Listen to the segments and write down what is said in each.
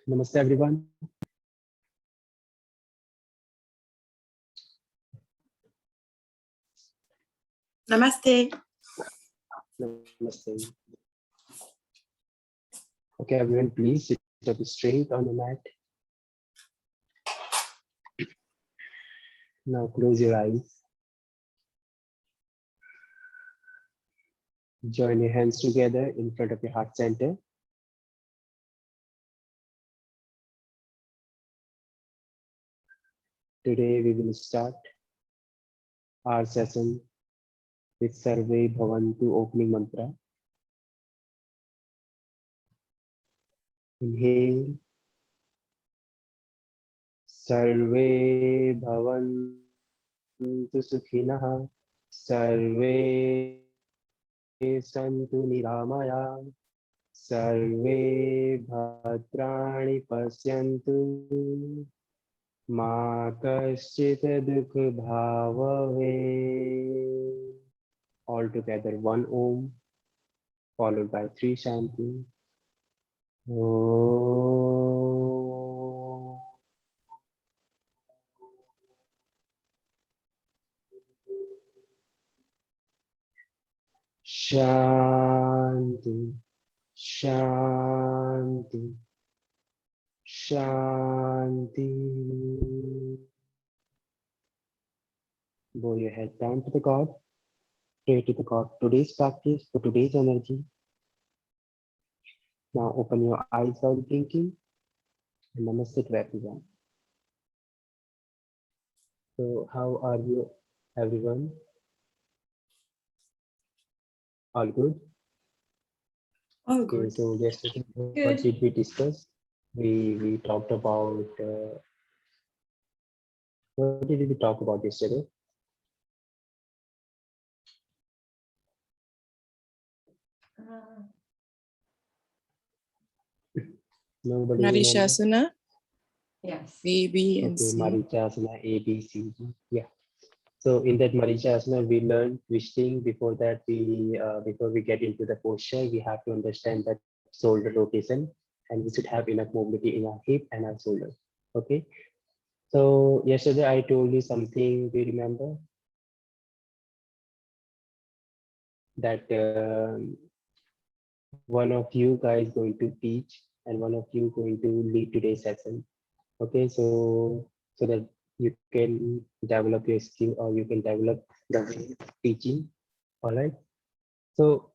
Namaste everyone. Namaste. Namaste. Okay, everyone, please sit up straight on the mat. Now close your eyes. Join your hands together in front of your heart center. Today we will start our session with Sarve Bhavantu opening mantra. Inhale. Sarve Bhavantu Sukhinah. Sarve Santu Niramaya. Sarve Bhadrani Pasyantu. Ma kaschit dukh bhavave. All together, one Om, followed by three Shanti. Om. Shanti, Shanti, Shanti. Bow your head down to the God. Pray to the God. Today's practice for today's energy. Now open your eyes while blinking. And namaste to everyone. So how are you, everyone? All good? All Okay, good. so yesterday, what Good. did we discuss? We talked about, what did we talk about yesterday? Nobody remember? Marishasana, Yes. A, B, and Okay, C. Marichasana, A, B, C, D. Yeah. So in that Marichasana, we learned twisting. Before that, before we get into the posture, we have to understand that shoulder rotation, and we should have enough mobility in our hip and our shoulder. Okay. So yesterday I told you something. Do you remember? That one of you guys going to teach and one of you going to lead today's session. Okay, so that you can develop your skill or you can develop the way of teaching. All right. So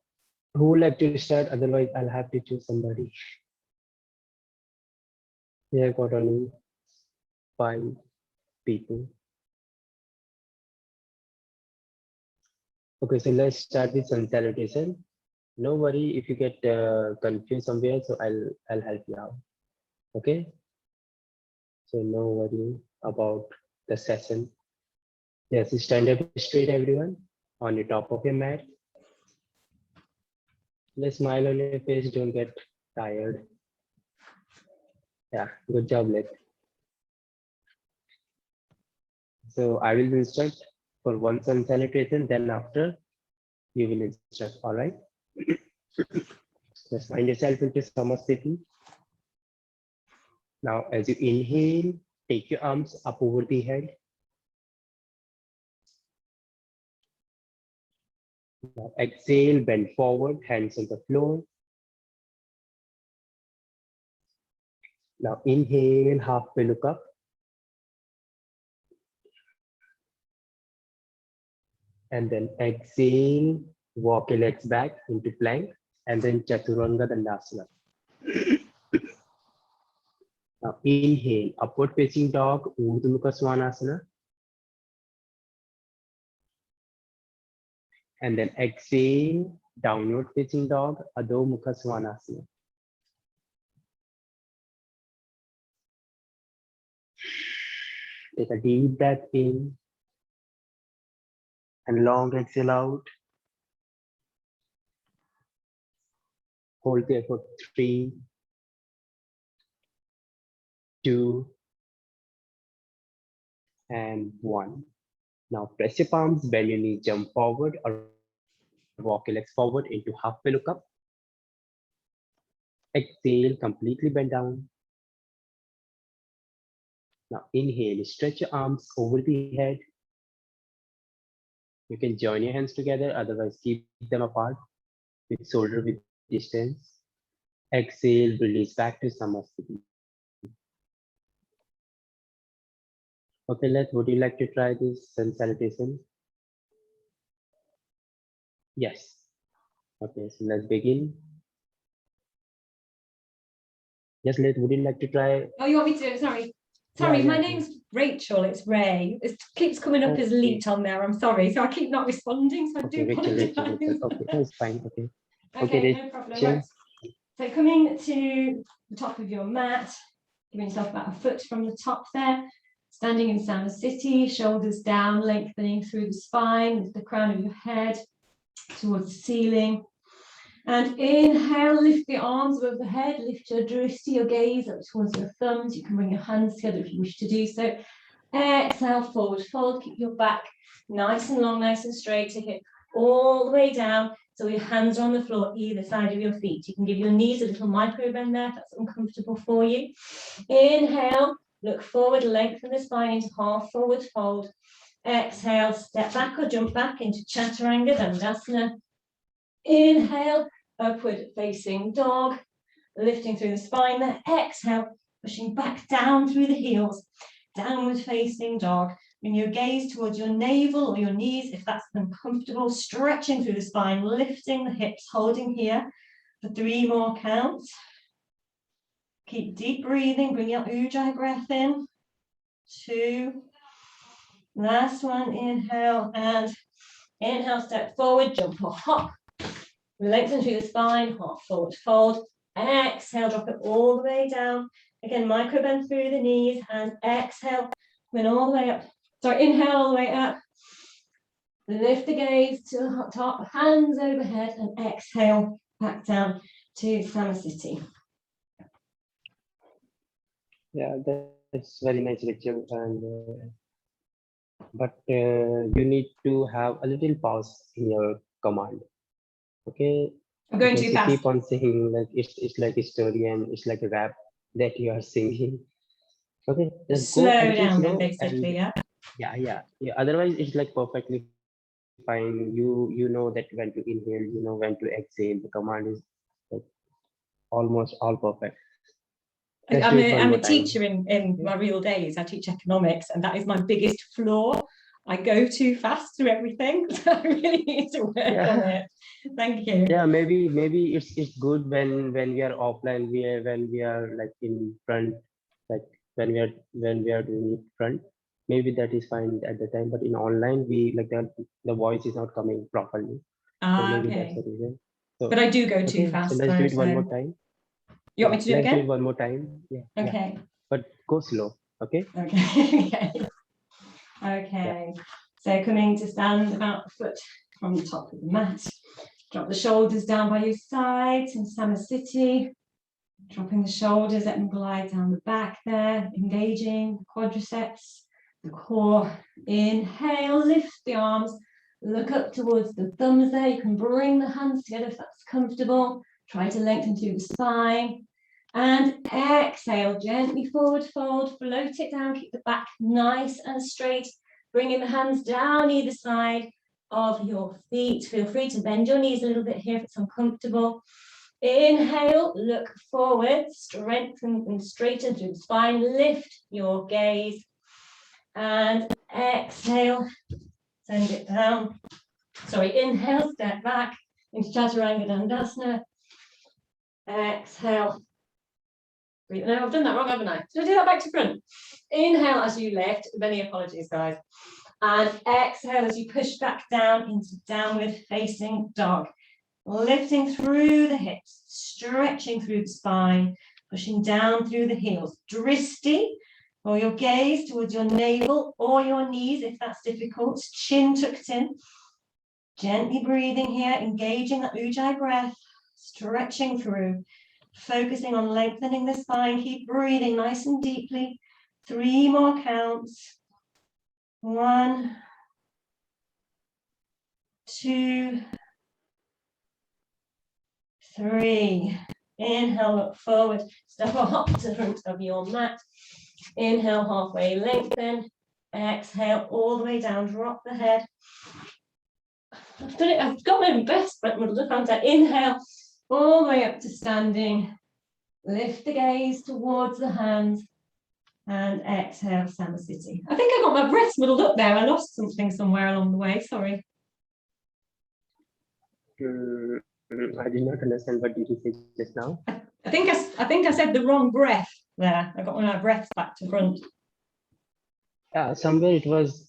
who would like to start? Otherwise, I'll have to choose somebody. We have got only 5 people. Okay, so let's start with sun salutation. No worry if you get confused somewhere, so I'll help you out. Okay. So no worry about the session. Yes, stand up straight, everyone, on the top of your mat. Let's smile on your face. Don't get tired. Yeah, good job, Let. So I will instruct for one sun salutation. Then after you will instruct. All right. Just find yourself into Samasthiti. Now, as you inhale, take your arms up over the head. Now, exhale, bend forward, hands on the floor. Now, inhale, halfway look up. And then exhale, walk your legs back into plank, and then Chaturanga Dandasana. Now, inhale, upward facing dog, Urdhva Mukha Svanasana. And then exhale, downward facing dog, Adho Mukha Svanasana. Take a deep breath in and long exhale out. Hold there for 3, 2, and 1. Now press your palms, bend your knees, jump forward or walk your legs forward into halfway look up. Exhale, completely bend down. Now inhale, stretch your arms over the head. You can join your hands together, otherwise keep them apart with shoulder width distance. Exhale, release back to Samasthiti. Okay, would you like to try this sun salutation? Yes. Okay, so let's begin. Yes, would you like to try? Oh, you want me to do it? Sorry, Yeah, my name's Rachel, it's Ray. It keeps coming up as Leet on there, I'm sorry. So I keep not responding, so I do apologize. Okay, that's fine, okay. Okay, no problem. Right. So coming to the top of your mat, giving yourself about a foot from the top there, standing in Samasthiti, shoulders down, lengthening through the spine, with the crown of your head towards the ceiling. And inhale, lift the arms above the head, lift your drishti, your gaze up towards your thumbs. You can bring your hands together if you wish to do so. Exhale, forward fold, keep your back nice and long, nice and straight to hip all the way down. So your hands are on the floor, either side of your feet. You can give your knees a little micro bend there if that's uncomfortable for you. Inhale, look forward, lengthen the spine into half forward fold. Exhale, step back or jump back into Chaturanga Dandasana. Inhale, upward facing dog, lifting through the spine there. Exhale, pushing back down through the heels, downward facing dog. Bring your gaze towards your navel or your knees if that's uncomfortable, stretching through the spine, lifting the hips, holding here for 3 more counts. Keep deep breathing, bring your ujjayi breath in. 2, last one, inhale, and inhale, step forward, jump or hop. Lengthen through the spine, half forward fold. Exhale, drop it all the way down. Again, micro bend through the knees and exhale, coming all the way up. Sorry, inhale all the way up. Lift the gaze to the top, hands overhead, and exhale back down to Samasthiti. Yeah, that's very nice, Rachel. And but you need to have a little pause in your command. Okay. I'm going too fast. Keep on saying like it's like a story and it's like a rap that you are singing. Okay, just slow go down slow then, basically, and, yeah. Otherwise, it's like perfectly fine. You know that when to inhale, you know when to exhale. The command is like almost all perfect. I'm a teacher in my real days. I teach economics, and that is my biggest flaw. I go too fast through everything, so I really need to work on it. Thank you. Yeah, maybe it's good when we are offline, when we are like in front, like when we are doing it front. Maybe that is fine at the time, but in online we like the voice is not coming properly. So maybe Okay. that's the reason. So, but I do go too fast. So let's do it one more time. You want me to do it again? Let's do it one more time. Yeah. Okay. Yeah. But go slow. Okay. Okay. Okay. Yeah. So coming to stand about a foot from the top of the mat. Drop the shoulders down by your sides in Samasthiti. Dropping the shoulders, let them glide down the back there, engaging the quadriceps, the core. Inhale, lift the arms, look up towards the thumbs there. You can bring the hands together if that's comfortable. Try to lengthen through the spine. And exhale, gently forward fold, float it down, keep the back nice and straight. Bringing the hands down either side of your feet. Feel free to bend your knees a little bit here if it's uncomfortable. Inhale, look forward, strengthen and straighten through the spine, lift your gaze. And exhale, send it down. Sorry, inhale, step back into Chaturanga Dandasana. Exhale. Breathe. No, I've done that wrong, haven't I? Did I do that back to front? Inhale as you lift. Many apologies, guys. And exhale as you push back down into downward facing dog. Lifting through the hips, stretching through the spine, pushing down through the heels. Drishti, or your gaze towards your navel or your knees if that's difficult. Chin tucked in. Gently breathing here, engaging that ujjayi breath, stretching through, focusing on lengthening the spine. Keep breathing nice and deeply. 3 more counts. 1, 2, 3. Inhale, look forward, step or hop to the front of your mat. Inhale, halfway lengthen. Exhale, all the way down, drop the head. I've done it, I've got my best, but we'll look on to inhale, all the way up to standing. Lift the gaze towards the hands. And exhale, Samasthiti. I think I got my breath muddled up there. I lost something somewhere along the way, sorry. I did not understand what did you say just now. I think I said the wrong breath there. I got one of my breaths back to front. Somewhere it was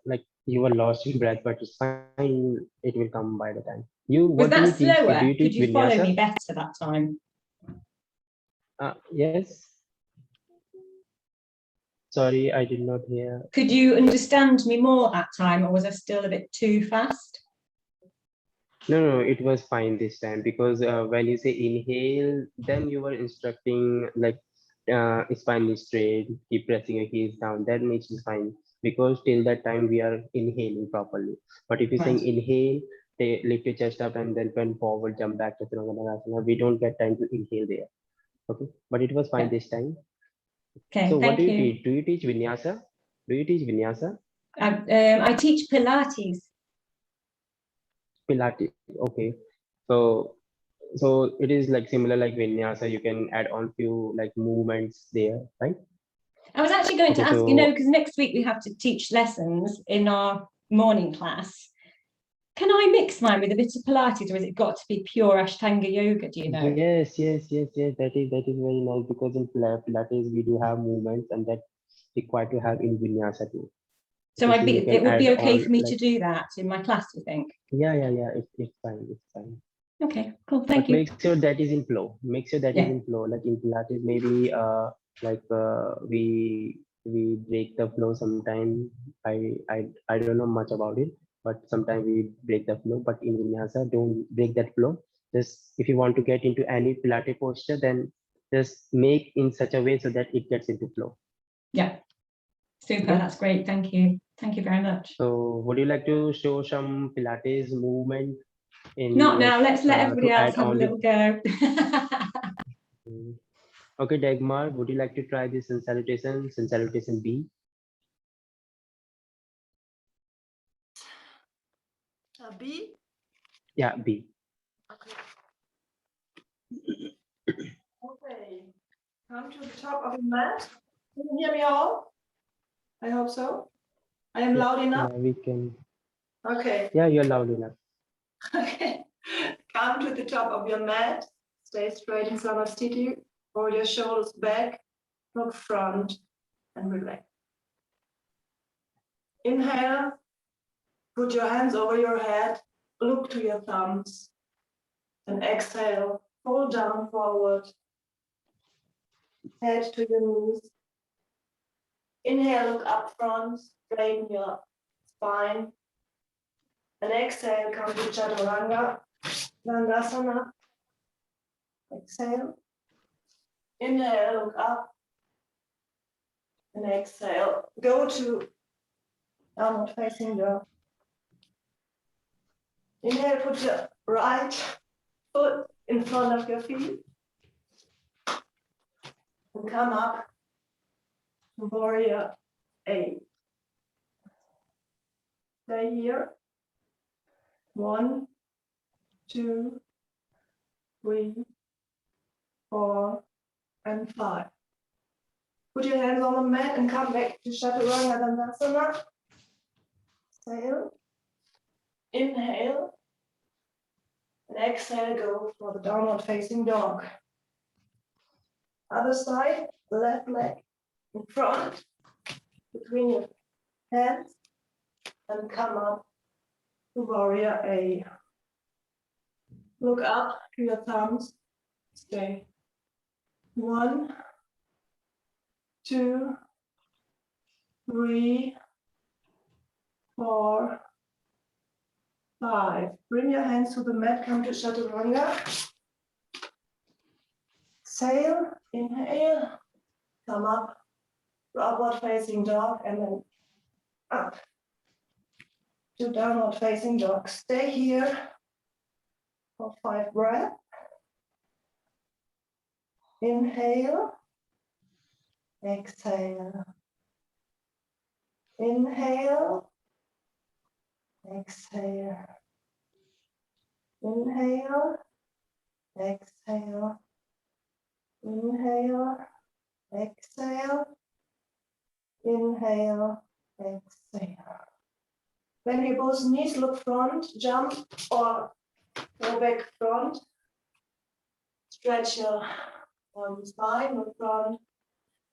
like you were lost in breath, but it's fine. It will come by the time. Was What do that you teach? slower? Do you teach Could you follow vinyasa? me better that time? Yes. Sorry, I did not hear. Could you understand me more that time, or was I still a bit too fast? No, it was fine this time because when you say inhale, then you were instructing like spine is straight, keep pressing your heels down. Then it is fine because till that time we are inhaling properly. But if you're saying Right. inhale, lift your chest up and then turn forward, jump back to Chaturanga, we don't get time to inhale there. Okay, but it was fine this time. Okay, So what thank do you you. teach? Do you teach vinyasa? Do you teach vinyasa? I teach Pilates. Pilates. Okay. So it is like similar like vinyasa. You can add on few like movements there, right? I was actually going to Okay, ask, so- you know, because next week we have to teach lessons in our morning class. Can I mix mine with a bit of Pilates, or has it got to be pure Ashtanga yoga? Do you know? Yes. That is very nice because in Pilates we do have movements and that required to have in vinyasa too. So You see, you can it would be add okay on, for me to like- do that in my class, you think? Yeah. It's fine. It's fine. Okay, cool. Thank But you. make sure that is in flow. Make sure that is Yeah. in flow. Like in Pilates, maybe we break the flow sometime. I don't know much about it, but sometimes we break the flow. But in Vinyasa, don't break that flow. Just if you want to get into any Pilates posture, then just make in such a way so that it gets into flow. Yeah. Super. Okay. That's great. Thank you. Thank you very much. So would you like to show some Pilates movement? Not now. Let's let everybody to else add have a on little go. Okay, Dagmar, would you like to try this in salutation B? B. Yeah, B. Okay. Okay. Come to the top of the mat. Can you hear me all? I hope so. I am loud enough. Yeah, we can. Okay. Yeah, you're loud enough. Okay. Come to the top of your mat. Stay straight in Samasthiti. Roll your shoulders back. Look front and relax. Inhale. Put your hands over your head. Look to your thumbs. And exhale. Fold down forward. Head to your knees. Inhale, look up front. Straighten your spine. And exhale, come to Chaturanga. Dandasana. Exhale. Inhale, look up. And exhale. Go to downward facing dog. Inhale, put your right foot in front of your feet. And come up to warrior A. Stay here. 1, 2, 3, 4, and 5. Put your hands on the mat and come back to Chaturanga Dandasana. Exhale. Inhale. And exhale, go for the downward facing dog. Other side, left leg in front, between your hands, and come up to warrior A. Look up to your thumbs. Stay. 1, 2, 3, 4, 5. Bring your hands to the mat, come to Chaturanga. Exhale, inhale, come up, upward facing dog, and then up to downward facing dog. Stay here for 5 breaths. Inhale, exhale. Inhale, exhale. Inhale, exhale. Inhale, exhale. Inhale, exhale. When you both knees look front, jump or go back front. Stretch your spine, look front.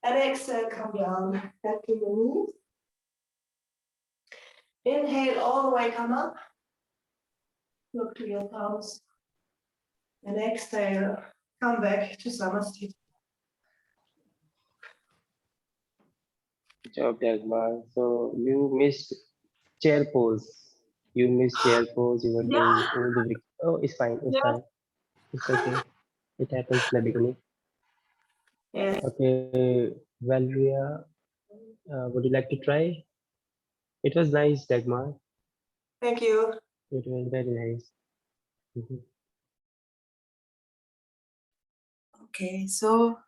And exhale, come down. Back to your knees. Inhale all the way, come up. Look to your thumbs. And exhale, come back to Samasthiti. Good job, Dagmar. So you missed chair pose. You missed chair pose. You were doing all the. Oh, it's fine. It's fine. It's okay. It happens in the beginning. Yes. Okay, Valeria, would you like to try? It was nice, Dagmar. Thank you. It was very nice. Okay, so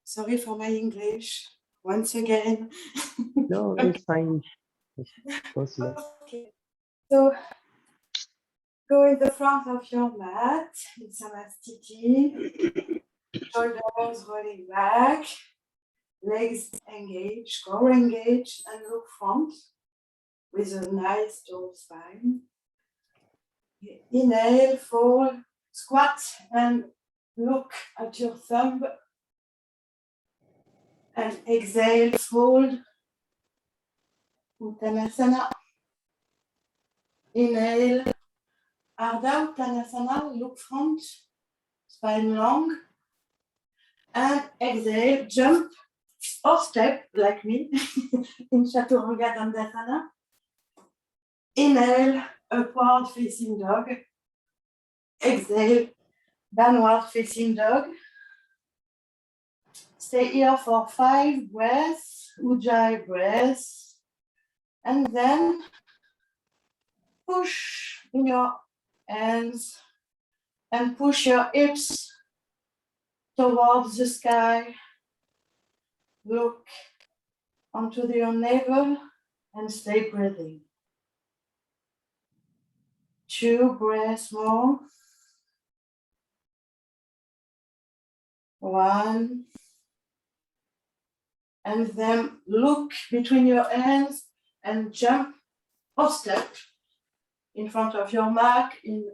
sorry for my English once again. No, it's fine. It's possible. Okay, so go in the front of your mat in Samasthiti, shoulders rolling back, legs engaged, core engaged, and look front with a nice tall spine. Inhale, fold, squat, and look at your thumb. And exhale, fold. Uttanasana. Inhale, Ardha Uttanasana, look front, spine long. And exhale, jump or step like me in Chaturanga Dandasana. Inhale, upward facing dog. Exhale, downward facing dog. Stay here for 5 breaths, Ujjayi breaths. And then push in your hands and push your hips towards the sky. Look onto your navel and stay breathing. 2 breaths more. 1. And then look between your hands and jump or step in front of your mark in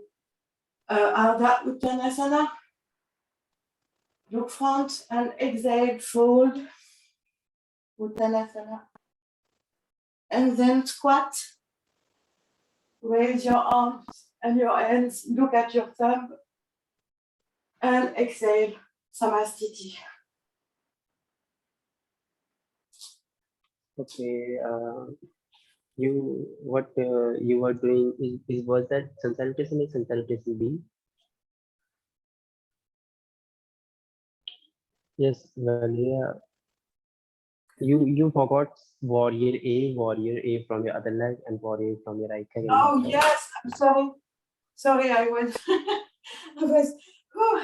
Ardha Uttanasana. Look front and exhale, fold, Uttanasana. And then squat. Raise your arms and your hands, look at your thumb. And exhale, Samasthiti. Okay, what you were doing was that sun salutation is sun salutation B? Yes, Valeria. You forgot warrior A from your other leg and warrior from your right leg. Oh yes, I'm sorry. Sorry, I was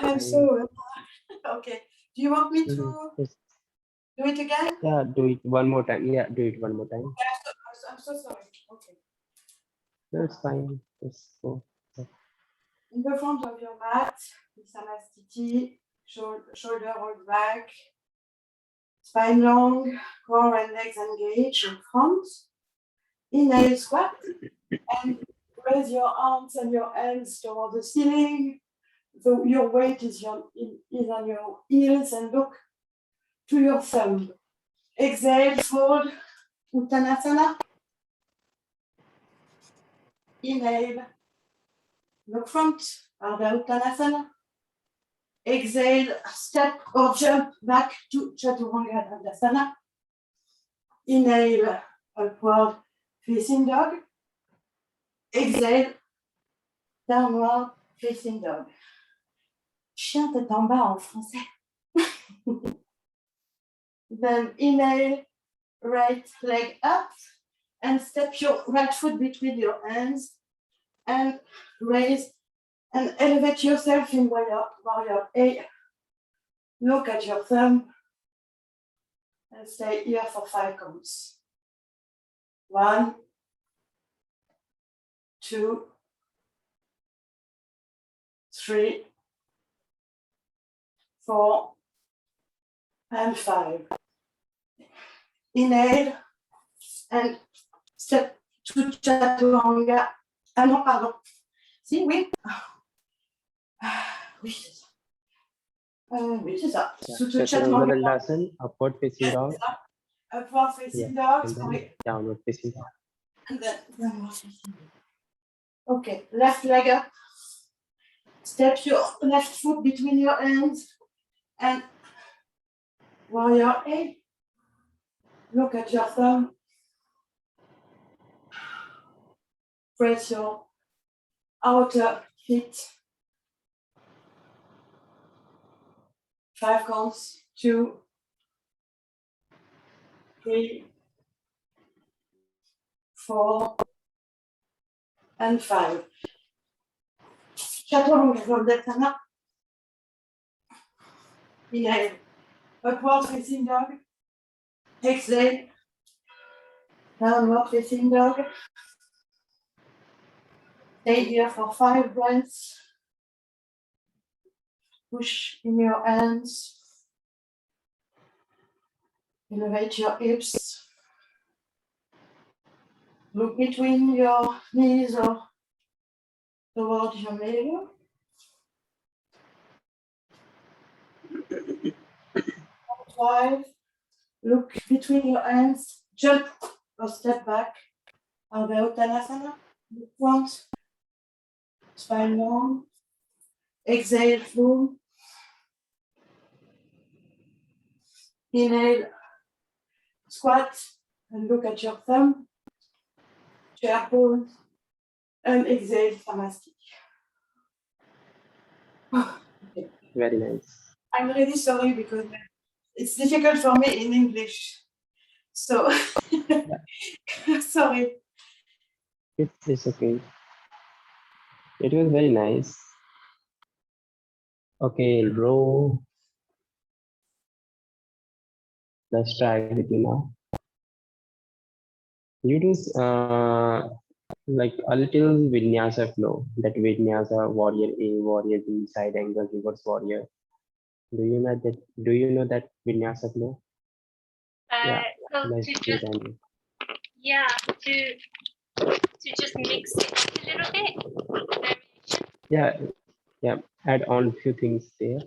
I'm so okay. Do you want me to Yes. do it again? Yeah, do it one more time. Yeah, do it one more time. I'm so sorry. Okay. No, it's fine. Just go. In the front of your mat, Samasthiti, shoulder rolled back, spine long, core and legs engaged in front. Inhale, squat, and raise your arms and your hands toward the ceiling. So your weight is on your heels and look to your thumb. Exhale, fold, Uttanasana. Inhale, look front, Ardha Uttanasana. Exhale, step or jump back to Chaturanga Dandasana. Inhale, upward facing dog. Exhale, downward facing dog. Chien tête en bas en français. Then inhale, right leg up and step your right foot between your hands and raise and elevate yourself in warrior A. Look at your thumb And stay here for 5 counts. 1, 2, 3, 4, and 5. Inhale and step to Chaturanga. Ah non, pardon. Si, oui. Oui, c'est ça. Oui, c'est ça. To Chaturanga Dandasana, upward facing dog. Upward facing dog. And then downward facing dog. And then downward facing dog. Okay, left leg up. Step your left foot between your hands and warrior A. Look at your thumb. Press your outer feet. 5 counts. 2, 3, 4, and 5. Chaturanga Dandasana. Inhale. Upward facing dog. Exhale. Downward facing dog. Stay here for 5 breaths. Push in your hands. Elevate your hips. Look between your knees or towards your navel. Five. Look between your hands. Jump or step back. Under Uttanasana. Look front. Spine long. Exhale full. Inhale. Squat and look at your thumb. Chair pose. And exhale Samasthiti. Okay. Very nice. I'm really sorry because it's difficult for me in English. So, sorry. It's okay. It was very nice. Okay, bro. Let's try with you now. You do like a little vinyasa flow. That vinyasa, warrior A, warrior B, side angle, reverse warrior. Do you know that? Do you know that vinyasa flow? Yeah. So Let's to do just that. yeah to just mix it up a little bit. Yeah. Add on a few things there.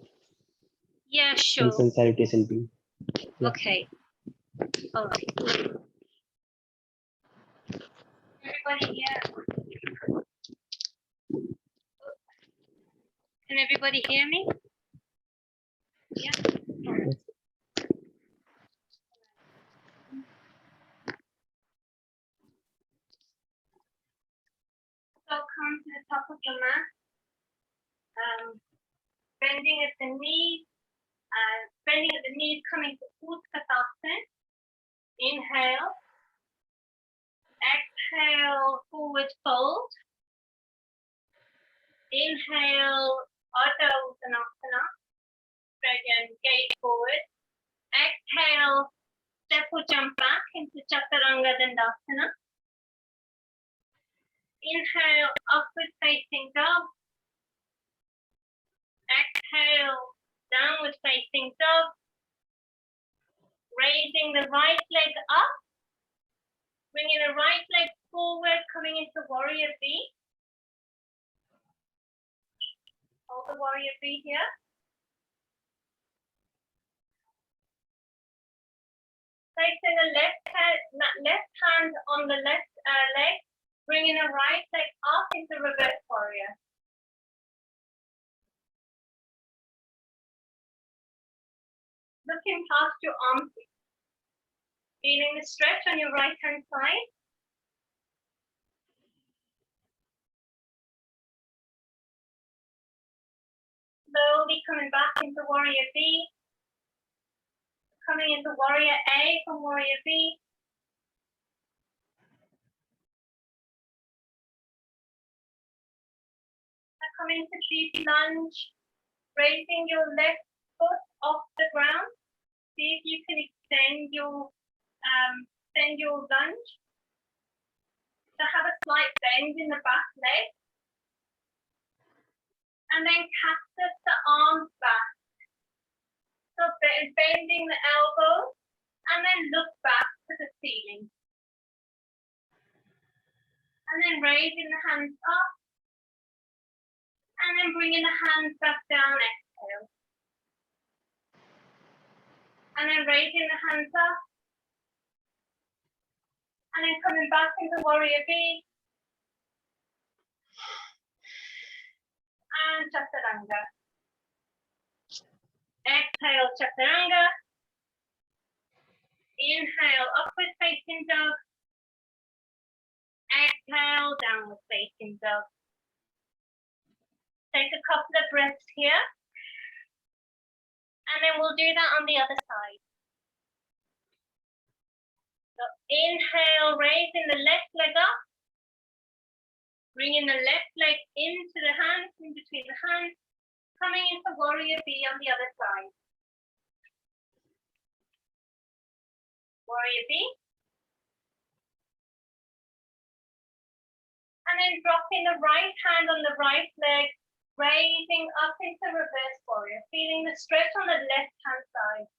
Yeah, sure. Some salutation B. Yeah. Okay. All right. Everybody here. Can everybody hear me? Yeah. Yes. So come to the top of your mat. Bending at the knees. Bending at the knees, coming to Uttanasana. Inhale. Exhale, forward fold. Inhale, Ardha Uttanasana. Spread and gaze forward. Exhale, step or jump back into Chaturanga Dandasana. Inhale, upward facing dog. Exhale, downward facing dog. Raising the right leg up. Bringing the right leg forward, coming into warrior B. Hold the warrior B here. Placing the left hand on the left leg, bringing the right leg up into reverse warrior. Looking past your armpit. Feeling the stretch on your right hand side. Slowly coming back into warrior B. Coming into warrior A from warrior B. Coming to deep lunge, raising your left foot off the ground. see if you can extend your lunge. So have a slight bend in the back leg. And then cactus the arms back. So bending the elbows and then look back to the ceiling. And then raising the hands up. And then bringing the hands back down, exhale. And then raising the hands up. And then coming back into warrior B. And Chaturanga. Exhale, Chaturanga. Inhale, upward facing dog. Exhale, downward facing dog. Take a couple of breaths here. And then we'll do that on the other side. So inhale, raising the left leg up. Bringing the left leg into the hands, in between the hands. Coming into warrior B on the other side. Warrior B. And then dropping the right hand on the right leg, raising up into reverse warrior, feeling the stretch on the left hand side.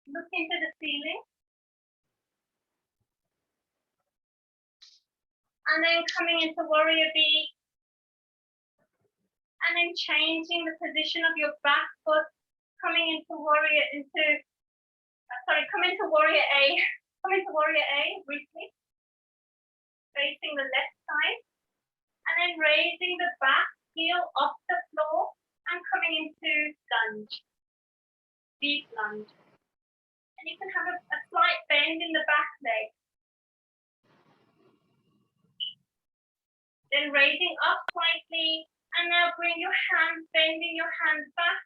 Look into the ceiling. And then coming into warrior B. And then changing the position of your back foot, coming into warrior A. Come into warrior A briefly. Facing the left side. And then raising the back heel off the floor and coming into lunge. Deep lunge. And you can have a slight bend in the back leg. Then raising up slightly, and now bring your hands, bending your hands back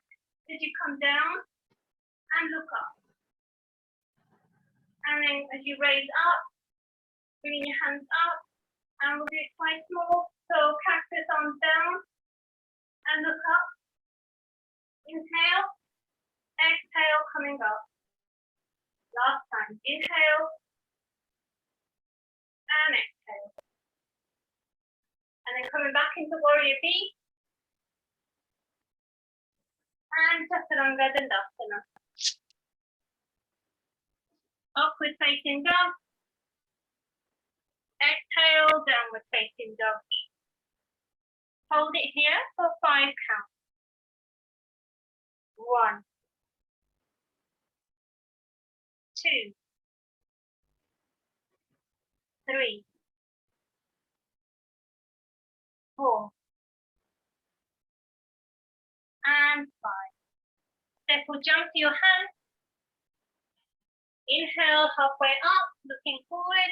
as you come down and look up. And then as you raise up, bringing your hands up, and we'll do it twice more. So cactus arms down and look up. Inhale, exhale, coming up. Last time, inhale and exhale. And then coming back into warrior B. And Chaturanga Dandasana. Upward facing dog. Exhale, downward facing dog. Hold it here for 5 counts. 1, 2, 3, 4, and 5. Step or jump to your hands. Inhale, halfway up, looking forward.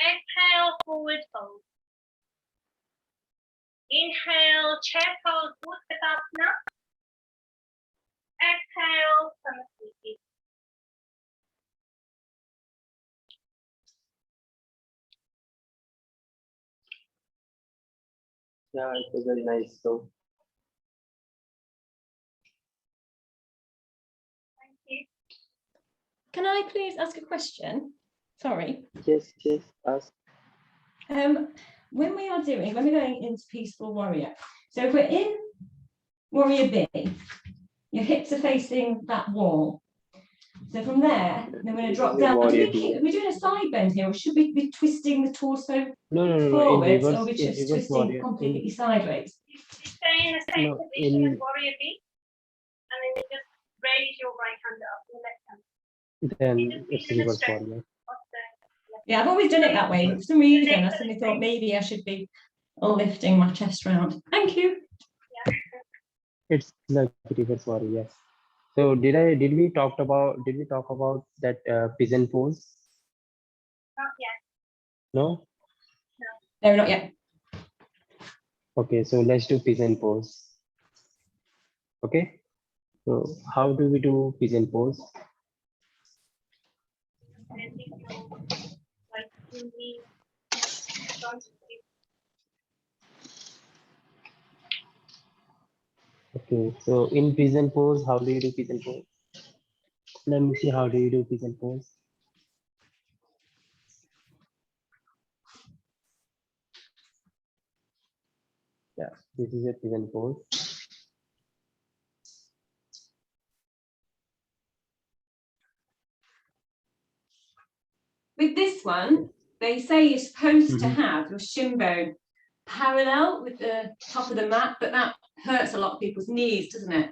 Exhale, forward fold. Inhale, chair pose, Uttanasana. Exhale, Salutation. Yeah, it was very nice. So Thank you. Can I please ask a question? Sorry. yes, ask. When we're going into peaceful warrior, so if we're in warrior B, your hips are facing that wall. So from there, then we're going to drop down. Are we doing a side bend here, or should we be twisting the torso No. forwards, In or are we reverse, just twisting completely sideways? You stay in the same No, position in- as warrior B, and then you just raise your right hand up, your left hand. Then it's reverse warrior. Yeah, I've always done it that way. For some reason, I suddenly thought maybe I should be lifting my chest round. Thank you. Yeah. It's like reverse warrior. Yes. So did we talk about that pigeon pose? Not yet. No. No, not yet. Okay, so let's do pigeon pose. Okay. So how do we do pigeon pose? Okay, so in pigeon pose, how do you do pigeon pose? Let me see how do you do pigeon pose. Yeah, this is a pigeon pose. With this one, they say you're supposed to Mhm. have your shin bone parallel with the top of the mat, but that hurts a lot of people's knees, doesn't it?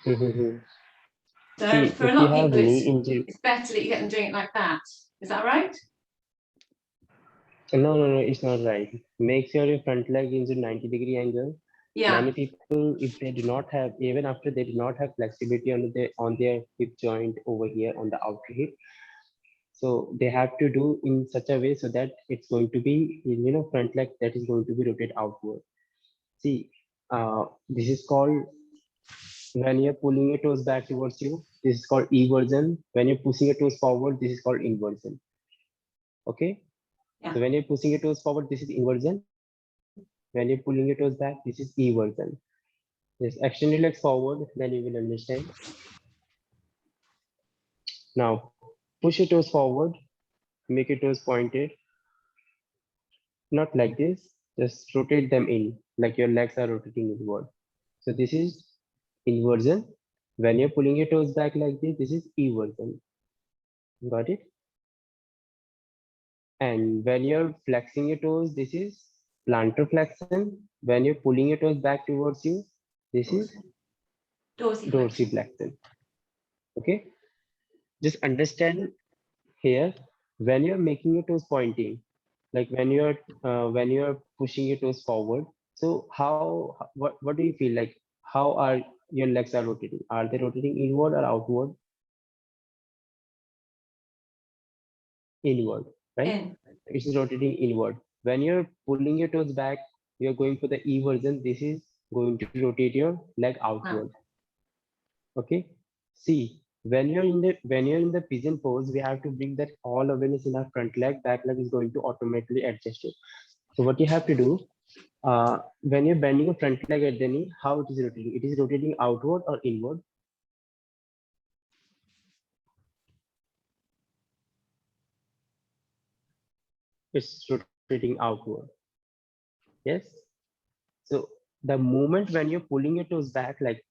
Mhm. So See, for a if you lot of have people, knee injury, it's better that you get them doing it like that. Is that right? no, it's not right. Make sure your front leg is in 90-degree angle. Yeah. Many people, if they do not have, even after they do not have flexibility on their hip joint over here on the outer hip, so they have to do in such a way so that it's going to be, front leg that is going to be rotated outward. See, this is called when you're pulling your toes back towards you. This is called eversion. When you're pushing your toes forward, this is called inversion. Okay. Yeah. So when you're pushing your toes forward, this is inversion. When you're pulling your toes back, this is eversion. Just extend your legs forward, then you will understand. Now, push your toes forward, make your toes pointed, not like this, just rotate them in, like your legs are rotating inward. So this is inversion. When you're pulling your toes back like this is eversion. Got it? And when you're flexing your toes, this is plantar flexion. When you're pulling your toes back towards you, this is dorsiflexion. Okay? Just understand here, when you're making your toes pointing, like when you're pushing your toes forward, so what do you feel like? How are your legs are rotating? Are they rotating inward or outward? Inward, right? In. It's rotating inward. When you're pulling your toes back, you're going for the eversion. This is going to rotate your leg outward. Okay. See, when you're in the pigeon pose, we have to bring that all awareness in our front leg. Back leg is going to automatically adjust it. So what you have to do, when you're bending your front leg at the knee, how it is rotating? It is rotating outward or inward? It's rotating outward. Yes. So the moment when you're pulling your toes back, like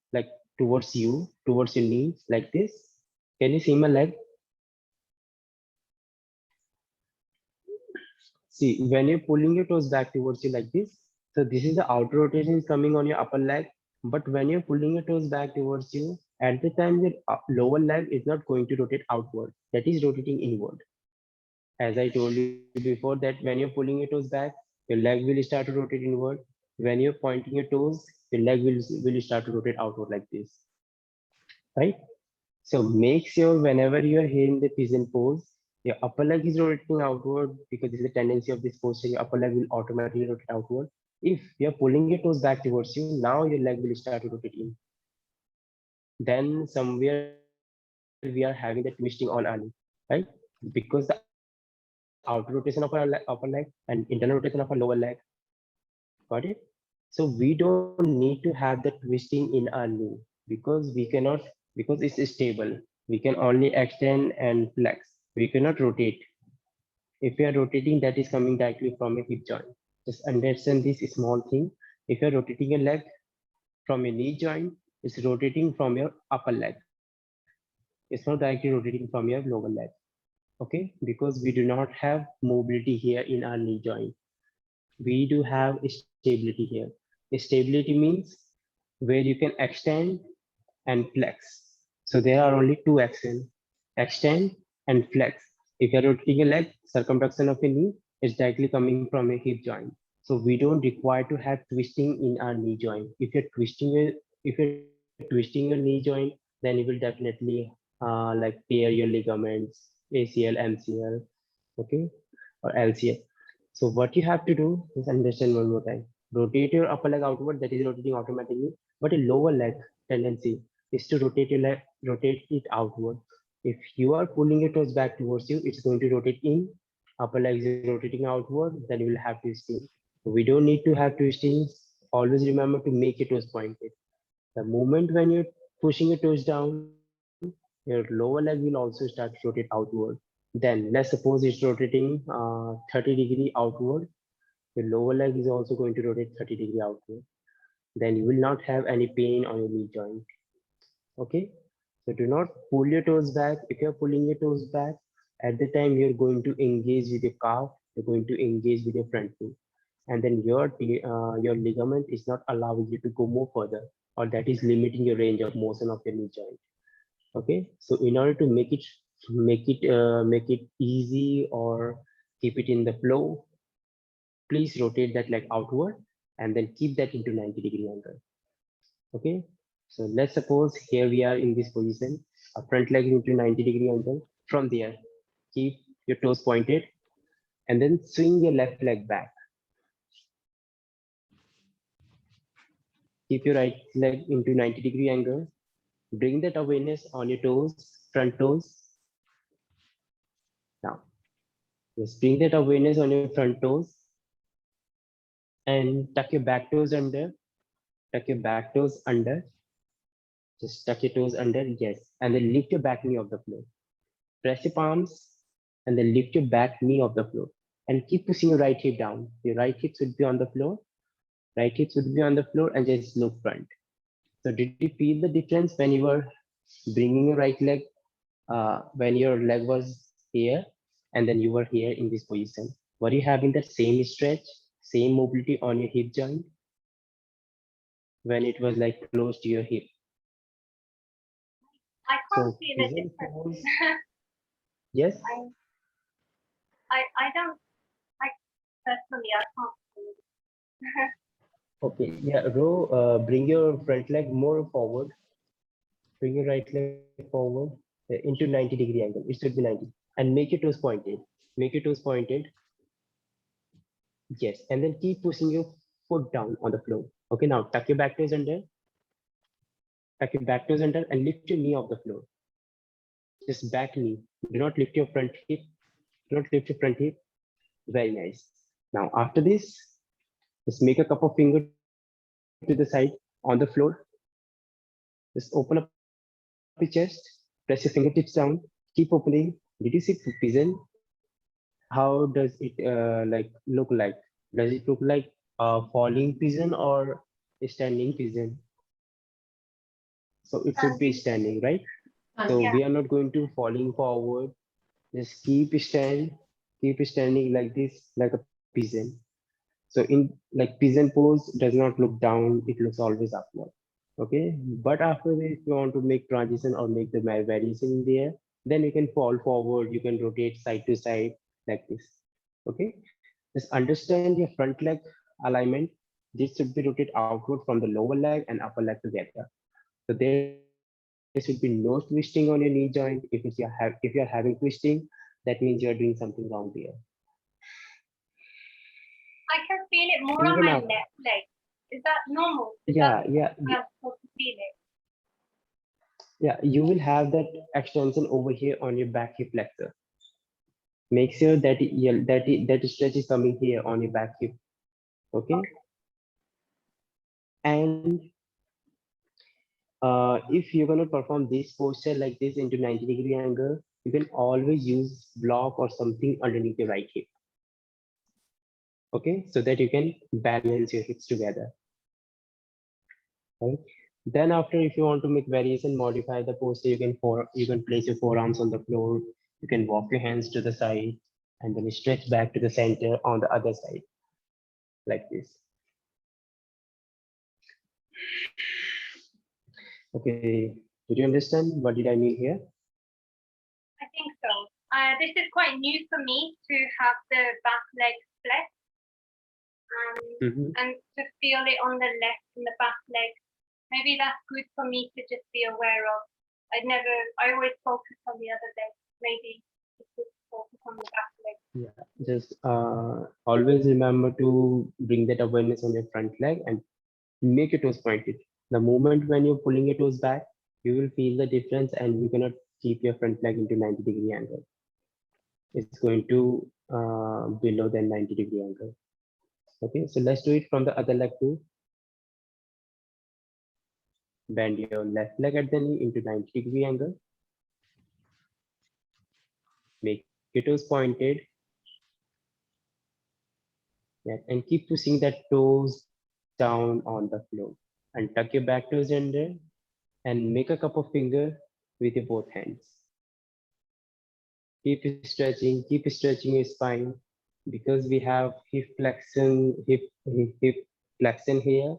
towards you, towards your knees, like this. Can you see my leg? See, when you're pulling your toes back towards you like this, so this is the outer rotation is coming on your upper leg. But when you're pulling your toes back towards you, at the time your lower leg is not going to rotate outward. That is rotating inward. As I told you before, that when you're pulling your toes back, your leg will start to rotate inward. When you're pointing your toes, your leg will start to rotate outward like this, right? So make sure whenever you are here in the pigeon pose, your upper leg is rotating outward because this is the tendency of this posture. Your upper leg will automatically rotate outward. If you're pulling your toes back towards you, now your leg will start to rotate in. Then somewhere we are having the twisting all early, right? Because the outer rotation of our upper leg and internal rotation of our lower leg. Got it? So we don't need to have the twisting in our knee because we cannot, because it's stable. We can only extend and flex. We cannot rotate. If we are rotating, that is coming directly from a hip joint. Just understand this small thing. If you're rotating your leg from your knee joint, it's rotating from your upper leg. It's not directly rotating from your lower leg. Okay? Because we do not have mobility here in our knee joint. We do have stability here. Stability means where you can extend and flex. So there are only two actions, extend and flex. If you're rotating a leg, circumflexion of a knee is directly coming from a hip joint. So we don't require to have twisting in our knee joint. If you're twisting your knee joint, then you will definitely like tear your ligaments, ACL, MCL, okay, or LCL. So what you have to do is understand one more time. Rotate your upper leg outward, that is rotating automatically, but a lower leg tendency is to rotate your leg, rotate it outward. If you are pulling your toes back towards you, it's going to rotate in, upper leg is rotating outward, then you will have twisting. We don't need to have twisting always remember to make your toes pointed. The moment when you're pushing your toes down, your lower leg will also start to rotate outward. Then let's suppose it's rotating 30-degree outward. Your lower leg is also going to rotate 30-degree outward. Then you will not have any pain on your knee joint. Okay, so do not pull your toes back. If you're pulling your toes back, at the time you're going to engage with your calf, you're going to engage with your front foot, and then your ligament is not allowing you to go more further, or that is limiting your range of motion of your knee joint. Okay, so in order to make it easy or keep it in the flow, please rotate that leg outward and then keep that into 90-degree angle. Okay, so let's suppose here we are in this position, a front leg into 90-degree angle. From there, keep your toes pointed and then swing your left leg back. Keep your right leg into 90-degree angle. Bring that awareness on your toes, front toes. Now, just bring that awareness on your front toes and tuck your back toes under. Tuck your back toes under. Just tuck your toes under, yes. And then lift your back knee off the floor. Press your palms and then lift your back knee off the floor. And keep pushing your right hip down. Your right hip should be on the floor. Right hip should be on the floor and just look front. So did you feel the difference when you were bringing your right leg, when your leg was here and then you were here in this position? Were you having the same stretch, same mobility on your hip joint when it was like close to your hip? I can't So feel a pigeon difference. pose, yes. I don't, I personally, I can't feel it. Okay, yeah, Ro, bring your front leg more forward. Bring your right leg forward into 90-degree angle. It should be 90. And make your toes pointed. Make your toes pointed. Yes, and then keep pushing your foot down on the floor. Okay, now tuck your back toes under. Tuck your back toes under and lift your knee off the floor. Just back knee. Do not lift your front hip. Do not lift your front hip. Very nice. Now after this, just make a cup of finger to the side on the floor. Just open up your chest. Press your fingertips down. Keep opening. Did you see pigeon? How does it like look like? Does it look like a falling pigeon or a standing pigeon? So it should be standing, right? So Yeah. we are not going to falling forward. Just keep standing like this, like a pigeon. So in like pigeon pose does not look down, it looks always upward. Okay, but after this, if you want to make transition or make the variation in the air, then you can fall forward, you can rotate side to side like this. Okay, just understand your front leg alignment. This should be rotated outward from the lower leg and upper leg together. So there should be no twisting on your knee joint. If you're having twisting, that means you're doing something wrong there. I can feel it more Even on my now, left leg. Is that normal? Is yeah, that yeah, how I'm supposed to feel it? yeah. You will have that extension over here on your back hip flexor. Make sure that that stretch is coming here on your back hip. Okay, and if you're going to perform this posture like this into 90-degree angle, you can always use block or something underneath your right hip. Okay, so that you can balance your hips together. Right? Then after, if you want to make variation, modify the posture, you can place your forearms on the floor. You can walk your hands to the side and then stretch back to the center on the other side, like this. Okay, did you understand what did I mean here? I think so. This is quite new for me to have the back leg flexed and to feel it on the left and the back leg. Maybe that's good for me to just be aware of. I always focus on the other leg. Maybe it's good to focus on the back leg. Yeah, just always remember to bring that awareness on your front leg and make your toes pointed. The moment when you're pulling your toes back, you will feel the difference and you cannot keep your front leg into 90-degree angle. It's going to below than 90-degree angle. Okay, so let's do it from the other leg too. Bend your left leg at the knee into 90-degree angle. Make your toes pointed. Yeah, and keep pushing that toes down on the floor. And tuck your back toes under and make a cup of finger with your both hands. Keep stretching your spine because we have hip flexion here.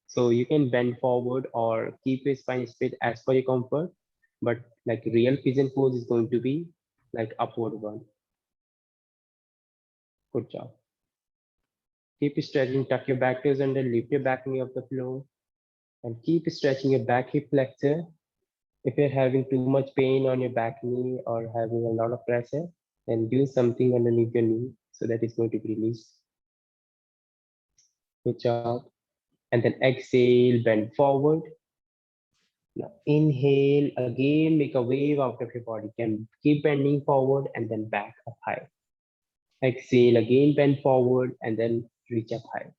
So you can bend forward or keep your spine straight as per your comfort. But like real pigeon pose is going to be like upward one. Good job. Keep stretching, tuck your back toes under, lift your back knee off the floor, and keep stretching your back hip flexor. If you're having too much pain on your back knee or having a lot of pressure, then do something underneath your knee so that it's going to be released. Good job. And then exhale, bend forward. Now inhale, again make a wave out of your body. Can keep bending forward and then back up high. Exhale, again bend forward and then reach up high.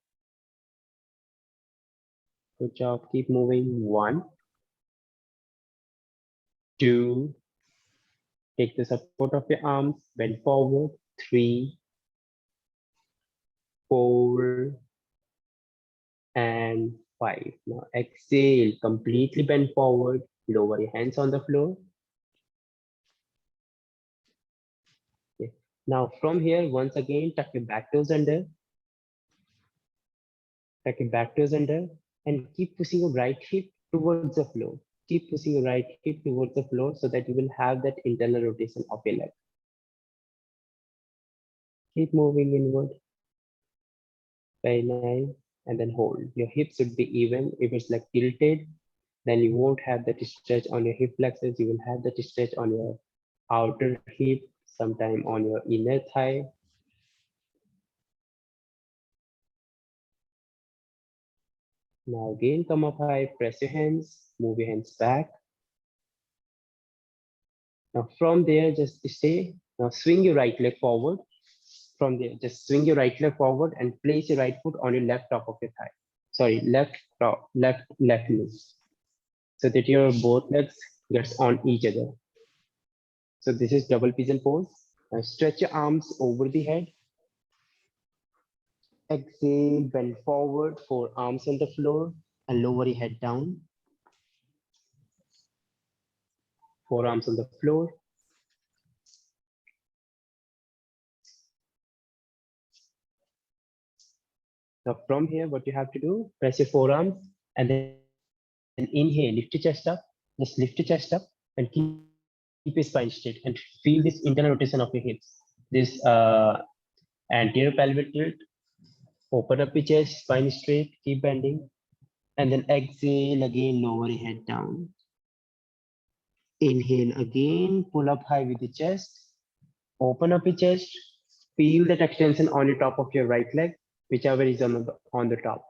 Good job. Keep moving. 1, 2. Take the support of your arms, bend forward. 3, 4, and 5. Now exhale, completely bend forward. Lower your hands on the floor. Okay. Now from here, once again, tuck your back toes under. Tuck your back toes under and keep pushing your right hip towards the floor. Keep pushing your right hip towards the floor so that you will have that internal rotation of your leg. Keep moving inward. Very nice. And then hold. Your hips should be even. If it's like tilted, then you won't have that stretch on your hip flexors. You will have that stretch on your outer hip, sometime on your inner thigh. Now again, come up high, press your hands, move your hands back. Now from there, just stay. Now swing your right leg forward. From there, just swing your right leg forward and place your right foot on your left top of your thigh. Sorry, left knee. So that your both legs gets on each other. So this is double pigeon pose. Now stretch your arms over the head. Exhale, bend forward, forearms on the floor and lower your head down. Forearms on the floor. Now from here, what you have to do, press your forearms and then inhale, lift your chest up, just lift your chest up and keep your spine straight and feel this internal rotation of your hips. This anterior pelvic tilt, open up your chest, spine straight, keep bending. And then exhale, again, lower your head down. Inhale again, pull up high with the chest, open up your chest, feel that extension on the top of your right leg, whichever is on the top.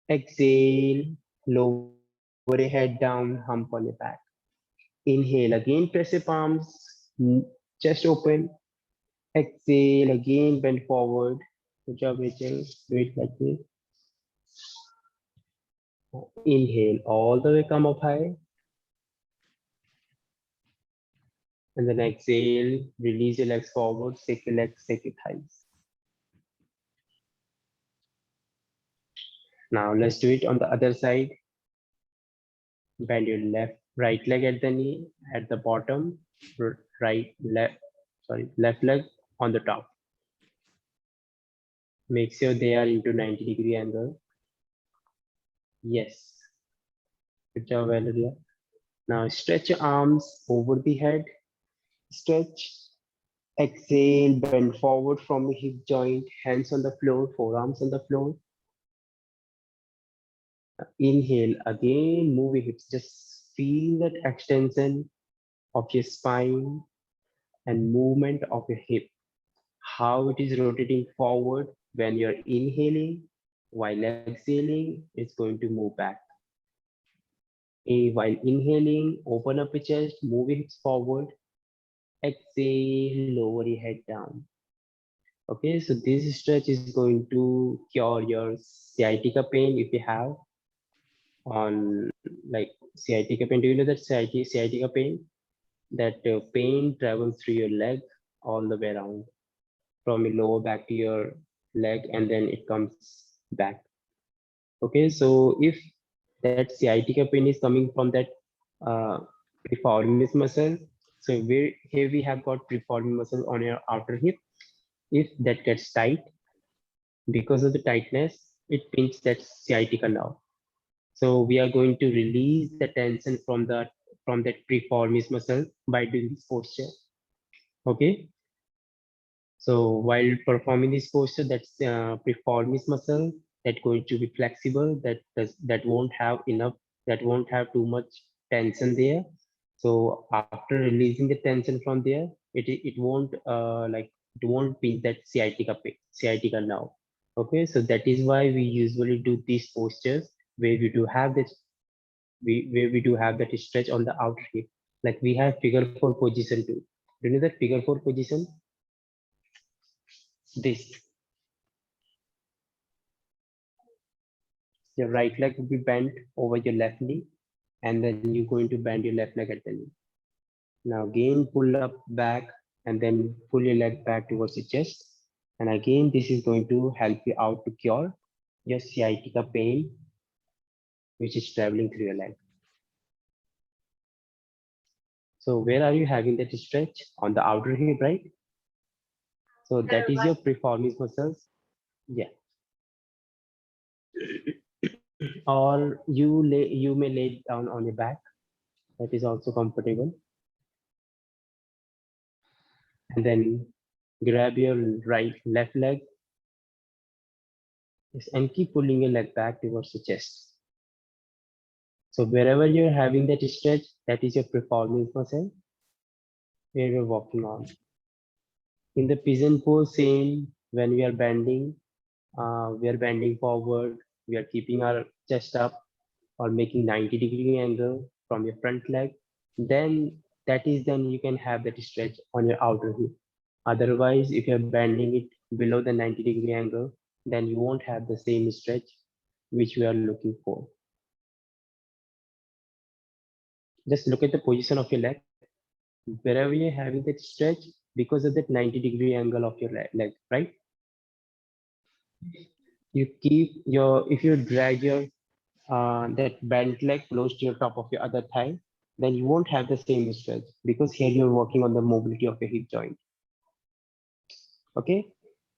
Exhale, lower your head down, hump on your back. Inhale, again, press your palms, chest open. Exhale, again, bend forward. Good job, Rachel. Do it like this. Inhale, all the way come up high. And then exhale, release your legs forward, shake your legs, shake your thighs. Now let's do it on the other side. Bend your right leg at the knee, at the bottom, left leg on the top. Make sure they are into 90-degree angle. Yes. Good job, Valeria. Now stretch your arms over the head. Stretch. Exhale, bend forward from the hip joint, hands on the floor, forearms on the floor. Inhale, again, move your hips. Just feel that extension of your spine and movement of your hip. How it is rotating forward when you're inhaling, while exhaling, it's going to move back. While inhaling, open up your chest, move your hips forward. Exhale, lower your head down. Okay, so this stretch is going to cure your sciatica pain if you have on like sciatica pain. Do you know that sciatica pain? That pain travels through your leg all the way around, from your lower back to your leg, and then it comes back. Okay, so if that sciatica pain is coming from that uh, piriformis muscle, so here we have got piriformis muscle on your outer hip. If that gets tight, because of the tightness, it pinches that sciatica nerve. So we are going to release the tension from that piriformis muscle by doing this posture. Okay. So while performing this posture, that's piriformis muscle that's going to be flexible. That won't have enough. That won't have too much tension there. So after releasing the tension from there, it won't it won't pinch that sciatica now. Okay, so that is why we usually do these postures where we do have this where we do have that stretch on the outer hip. Like we have figure 4 position too. Do you know that figure 4 position? This. Your right leg will be bent over your left knee, and then you're going to bend your left leg at the knee. Now again, pull up back, and then pull your leg back towards the chest. And again, this is going to help you out to cure your sciatica pain, which is traveling through your leg. So where are you having that stretch? On the outer hip, right? So that is your piriformis muscles. Yeah. Or you may lay it down on your back. That is also comfortable. And then grab your left leg. Yes, and keep pulling your leg back towards the chest. So wherever you're having that stretch, that is your piriformis muscle where we're walking on. In the pigeon pose, same, when we are bending forward, we are keeping our chest up or making 90-degree angle from your front leg. Then you can have that stretch on your outer hip. Otherwise, if you're bending it below the 90-degree angle, then you won't have the same stretch which we are looking for. Just look at the position of your leg. Wherever you're having that stretch, because of that 90-degree angle of your leg, right? You keep if you drag your that bent leg close to your top of your other thigh, then you won't have the same stretch, because here you're working on the mobility of your hip joint. Okay,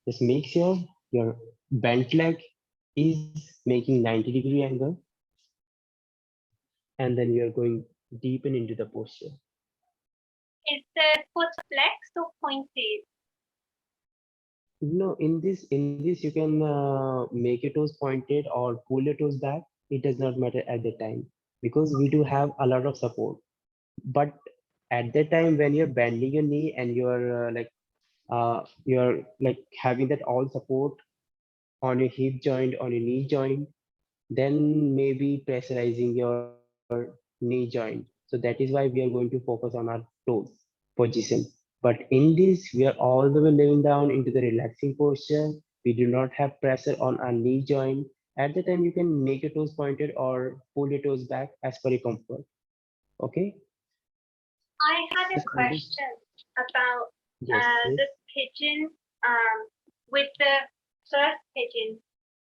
just make sure your bent leg is making 90-degree angle, and then you're going deepen into the posture. Is the foot flexed or pointed? No, in this you can make your toes pointed or pull your toes back. It does not matter at the time, because we do have a lot of support. But at that time when you're bending your knee and you're having that all support on your hip joint, on your knee joint, then maybe pressurizing your knee joint. So that is why we are going to focus on our toes position. But in this, we are all the way laying down into the relaxing posture. We do not have pressure on our knee joint. At the time, you can make your toes pointed or pull your toes back as per your comfort. Okay? I had a question about Yes, the pigeon with the first pigeon.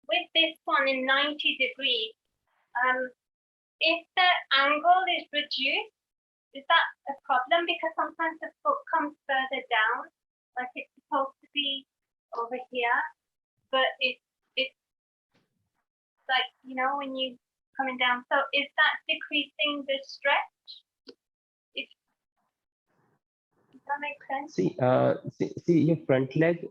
With this one in 90 degrees, if the angle is reduced, is that a problem? Because sometimes the foot comes further down, like it's supposed to be over here, but it's like, you know, when you coming down. So is that decreasing the stretch? Does that make sense? see your front leg.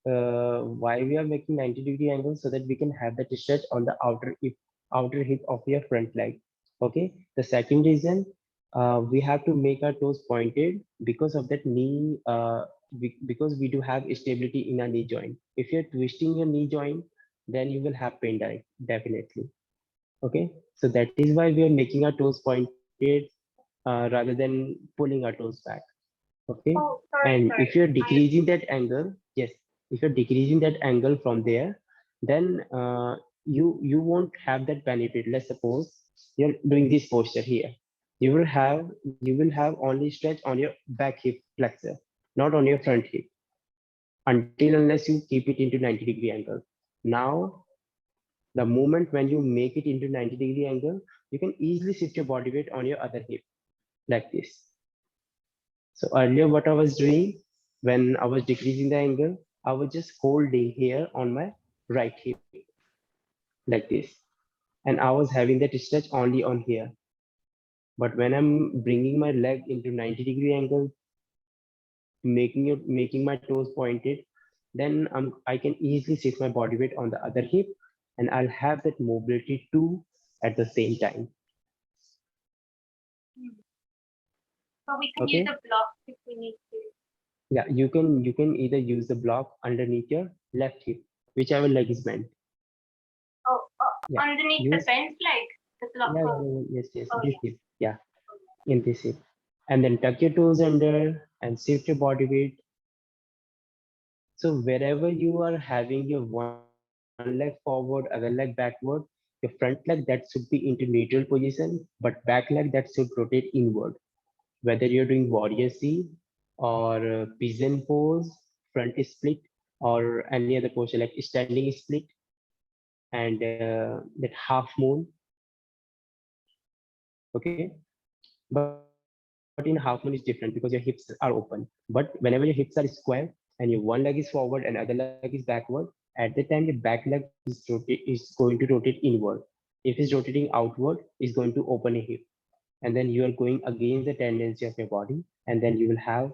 Why we are making 90-degree angle, so that we can have that stretch on the outer hip of your front leg. Okay. The second reason, we have to make our toes pointed because of that knee. Because we do have stability in our knee joint. If you're twisting your knee joint, then you will have pain definitely. Okay. So that is why we are making our toes pointed rather than pulling our toes back. Okay. Oh, And sorry. if you're decreasing that angle, yes, if you're decreasing that angle from there, then you won't have that benefit. Let's suppose you're doing this posture here, you will have only stretch on your back hip flexor, not on your front hip, until unless you keep it into 90-degree angle. Now, the moment when you make it into 90-degree angle, you can easily shift your body weight on your other hip like this. So earlier what I was doing, when I was decreasing the angle, I was just holding here on my right hip like this. And I was having that stretch only on here. But when I'm bringing my leg into 90-degree angle, making my toes pointed, then I can easily shift my body weight on the other hip, and I'll have that mobility too at the same time. But we can Okay. use a block if we need to. Yeah, you can either use the block underneath your left hip, whichever leg is bent. Oh, Yeah, underneath the bent leg, the block. Yes, Oh, this hip. Yeah, in this hip. And then tuck your toes under and shift your body weight. So wherever you are having your one leg forward, other leg backward, your front leg that should be into neutral position, but back leg that should rotate inward. Whether you're doing warrior C or pigeon pose, front is split, or any other posture like standing is split, and that half moon. Okay, but in half moon is different because your hips are open. But whenever your hips are square and your one leg is forward and other leg is backward, at the time your back leg is going to rotate inward. If it's rotating outward, it's going to open a hip, and then you are going against the tendency of your body, and then you will have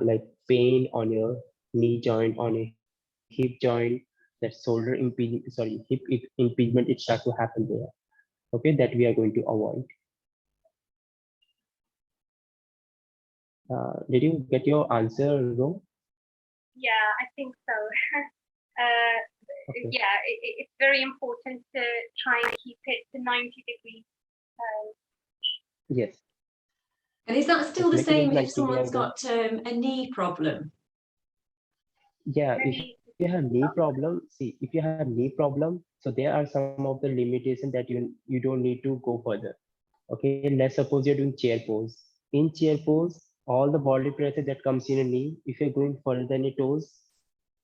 like pain on your knee joint, on your hip joint, that shoulder impingement, impingement, it start to happen there. Okay, that we are going to avoid. Did you get your answer, Ro? Yeah, I think so. uh, Okay. yeah, it's very important to try and keep it to 90 degrees. Yes. And is that still the Just make it same as if 90 degree someone's angle. got a knee problem? Yeah, if Maybe you have knee problem, see, if you have knee problem, so there are some of the limitations that you don't need to go further. Okay, let's suppose you're doing chair pose. In chair pose, all the body pressure that comes in a knee, if you're going further than your toes,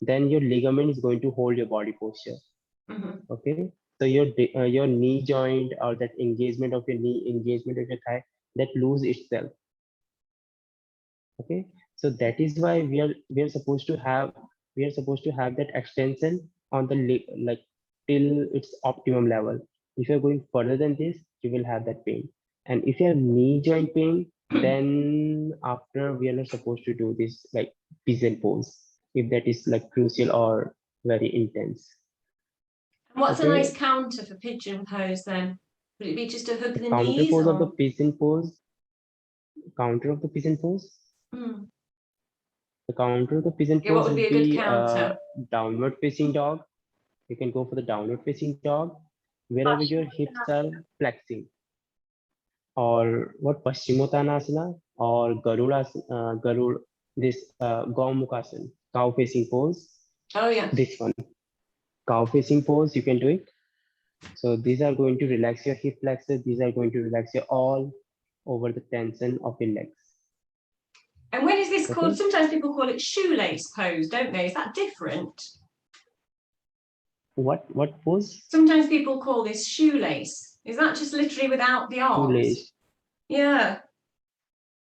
then your ligament is going to hold your body posture. Okay, so your knee joint or that engagement of your knee, engagement of your thigh, that lose itself. Okay, so that is why we are supposed to have that extension on the like till its optimum level. If you're going further than this, you will have that pain. And if you have knee joint pain, then after we are not supposed to do this like pigeon pose if that is like crucial or very intense. What's a Okay. nice counter for pigeon pose then? Would it be just to hug the Counter knees? pose Or? of the pigeon pose. Counter of the pigeon pose. The counter of the pigeon Yeah, what pose would be would a good be counter? downward facing dog. You can go for the downward facing dog, wherever your hips are flexing. Or what Paschimottanasana or Garud, this 𝐾𝐚𝐲-𝟏𝟕, cow facing pose. Oh yeah. This one, cow facing pose, you can do it. So these are going to relax your hip flexors. These are going to relax your all over the tension of your legs. And when is this Okay. called? Sometimes people call it shoelace pose, don't they? Is that different? What pose? Sometimes people call this shoelace. Is that just literally without the arms? Shoelace. Yeah.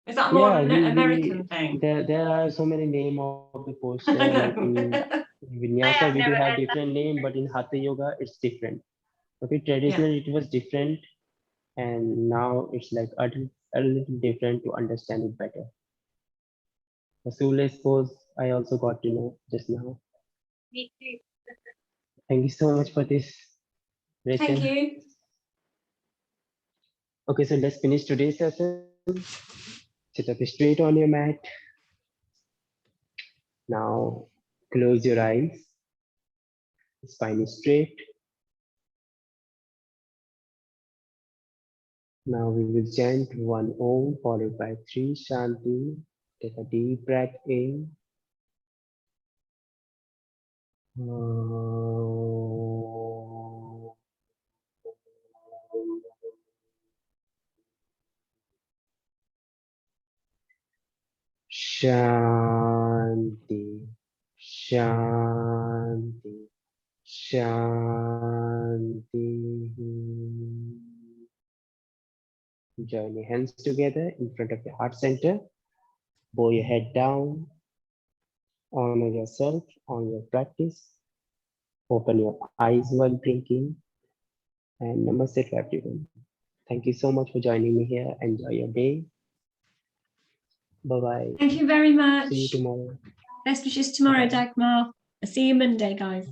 Is that more of an American thing? There are so many names of the posture. I Like in know. Vinyasa, we do never have heard that. different name, but in Hatha Yoga, it's different. Okay, traditionally it was different, and now it's like a little different to understand it better. The shoelace pose, I also got to know just now. Me too. Thank you so much for this, Rachel. Thank you. Okay, so let's finish today's session. Sit up straight on your mat. Now close your eyes. Spine is straight. Now we will chant one Om followed by three Shanti. Take a deep breath in. Shanti, Shanti, Shanti. Join your hands together in front of your heart center. Bow your head down. Honor yourself on your practice. Open your eyes while thinking. And namaste to everyone. Thank you so much for joining me here. Enjoy your day. Bye-bye. Thank you very much. See you tomorrow. Best wishes tomorrow, Dagmar. I'll see you Monday, guys.